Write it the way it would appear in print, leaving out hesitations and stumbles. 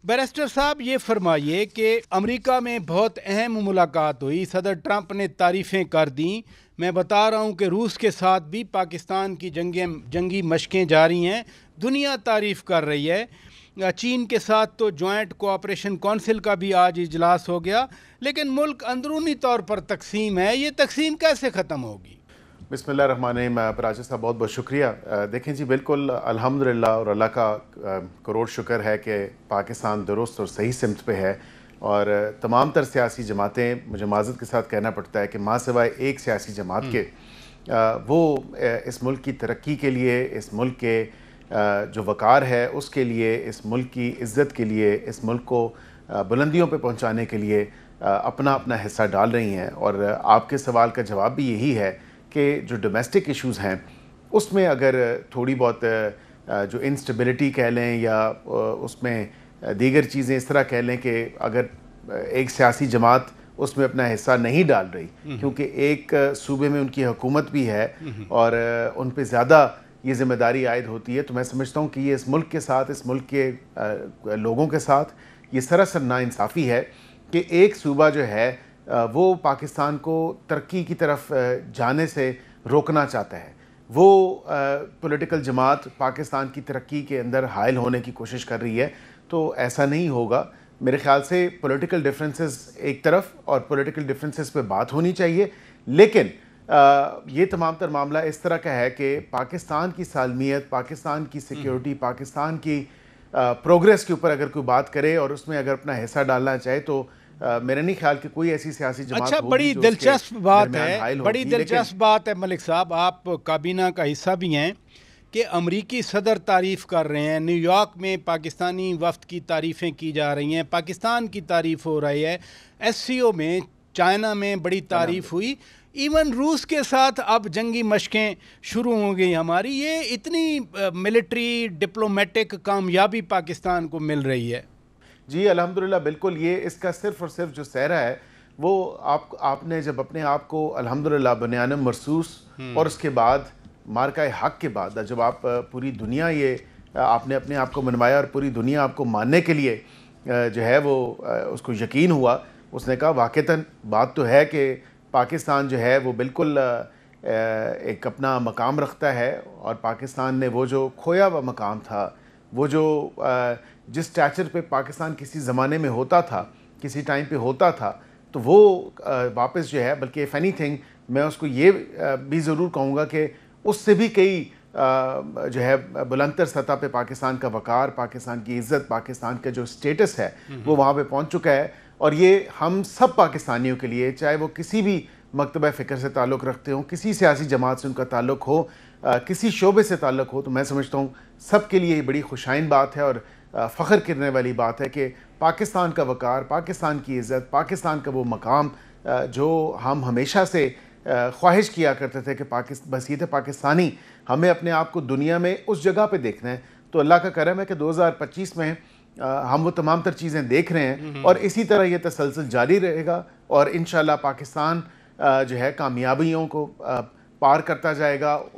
Barrister साहब, ये फरमाइए कि अमेरिका में बहुत अहम मुलाकात हुई, सदर ट्रंप ने तारीफ़ें कर दी। मैं बता रहा हूँ कि रूस के साथ भी पाकिस्तान की जंगी मशकें जारी हैं, दुनिया तारीफ़ कर रही है। चीन के साथ तो जॉइंट कोऑपरेशन काउंसिल का भी आज इजलास हो गया, लेकिन मुल्क अंदरूनी तौर पर तकसीम है। ये तकसीम कैसे ख़त्म होगी? बिस्मिल्लाहिर्रहमानिर्रहीम। राजेश साहब बहुत बहुत शुक्रिया। देखें जी, बिल्कुल अल्हम्दुलिल्लाह और अल्लाह का करोड़ शुक्र है कि पाकिस्तान दुरुस्त और सही सिमत पे है। और तमाम तर सियासी जमातें, मुझे माज़रत के साथ कहना पड़ता है कि माँ सिवाय एक सियासी जमात के वो इस मुल्क की तरक्की के लिए, इस मुल्क के जो वक़ार है उसके लिए, इस मुल्क की इज़्ज़त के लिए, इस मुल्क को बुलंदियों पे पहुंचाने के लिए अपना अपना हिस्सा डाल रही हैं। और आपके सवाल का जवाब भी यही है कि जो डोमेस्टिक इश्यूज़ हैं उसमें अगर थोड़ी बहुत जो इंस्टेबिलिटी कह लें या उसमें दीगर चीज़ें इस तरह कह लें कि अगर एक सियासी जमात उसमें अपना हिस्सा नहीं डाल रही, क्योंकि एक सूबे में उनकी हुकूमत भी है और उन पे ज़्यादा ये ज़िम्मेदारी आयद होती है, तो मैं समझता हूँ कि ये इस मुल्क के साथ, इस मुल्क के लोगों के साथ ये सरासर नाइंसाफ़ी है कि एक सूबा जो है वो पाकिस्तान को तरक्की की तरफ जाने से रोकना चाहता है। वो पॉलिटिकल जमात पाकिस्तान की तरक्की के अंदर हायल होने की कोशिश कर रही है, तो ऐसा नहीं होगा। मेरे ख़्याल से पॉलिटिकल डिफरेंसेस एक तरफ और पॉलिटिकल डिफरेंसेस पे बात होनी चाहिए, लेकिन ये तमाम तर मामला इस तरह का है कि पाकिस्तान की सालमियत, पाकिस्तान की सिक्योरिटी, पाकिस्तान की प्रोग्रेस के ऊपर अगर कोई बात करे और उसमें अगर अपना हिस्सा डालना चाहे तो मेरा नहीं ख्याल कि कोई ऐसी सियासी जमात अच्छा, होगी बड़ी जो दिलचस्प बात है, बड़ी होगी। दिलचस्प बात है मलिक साहब, आप काबीना का हिस्सा भी हैं कि अमरीकी सदर तारीफ़ कर रहे हैं, न्यूयॉर्क में पाकिस्तानी वफ्द की तारीफ़ें की जा रही हैं, पाकिस्तान की तारीफ़ हो रही है, SCO में चाइना में बड़ी तारीफ़ हुई, इवन रूस के साथ अब जंगी मशकें शुरू हो गई हमारी। ये इतनी मिलिट्री डिप्लोमेटिक कामयाबी पाकिस्तान को मिल रही है। जी अल्हम्दुलिल्लाह, बिल्कुल। ये इसका सिर्फ़ और सिर्फ जो सहरा है वो आपने जब अपने आप को अल्हम्दुलिल्लाह बनियान मरसूस और उसके बाद मार्का हक़ के बाद जब आप पूरी दुनिया ये आपने अपने आप को मनवाया और पूरी दुनिया आपको मानने के लिए जो है वो उसको यकीन हुआ, उसने कहा वाक़तन बात तो है कि पाकिस्तान जो है वो बिल्कुल एक अपना मकाम रखता है। और पाकिस्तान ने वो जो खोया हुआ मकाम था, वो जो जिस स्टैचर पे पाकिस्तान किसी ज़माने में होता था, किसी टाइम पे होता था, तो वो वापस जो है, बल्कि इफ़ एनीथिंग मैं उसको ये भी ज़रूर कहूँगा कि उससे भी कई जो है बुलंदतर सतह पे पाकिस्तान का वक़ार, पाकिस्तान की इज़्ज़त, पाकिस्तान का जो स्टेटस है वो वहाँ पे पहुँच चुका है। और ये हम सब पाकिस्तानियों के लिए, चाहे वो किसी भी मकतबा फ़िक्र से ताल्लुक़ रखते हों, किसी सियासी जमात से उनका ताल्लुक़ हो, किसी शोबे से ताल्लुक़ हो, तो मैं समझता हूँ सब के लिए ये बड़ी खुशाइन बात है और फ़ख्र करने वाली बात है कि पाकिस्तान का वक़ार, पाकिस्तान की इज़्ज़त, पाकिस्तान का वो मकाम जो हम हमेशा से ख्वाहिश किया करते थे कि बसीत पाकिस्तानी, हमें अपने आप को दुनिया में उस जगह पे देखना है। तो अल्लाह का करम है कि 2025 में हम वो तमाम तर चीज़ें देख रहे हैं और इसी तरह ये तसलसल जारी रहेगा और इंशाअल्लाह पाकिस्तान जो है कामयाबियों को पार करता जाएगा।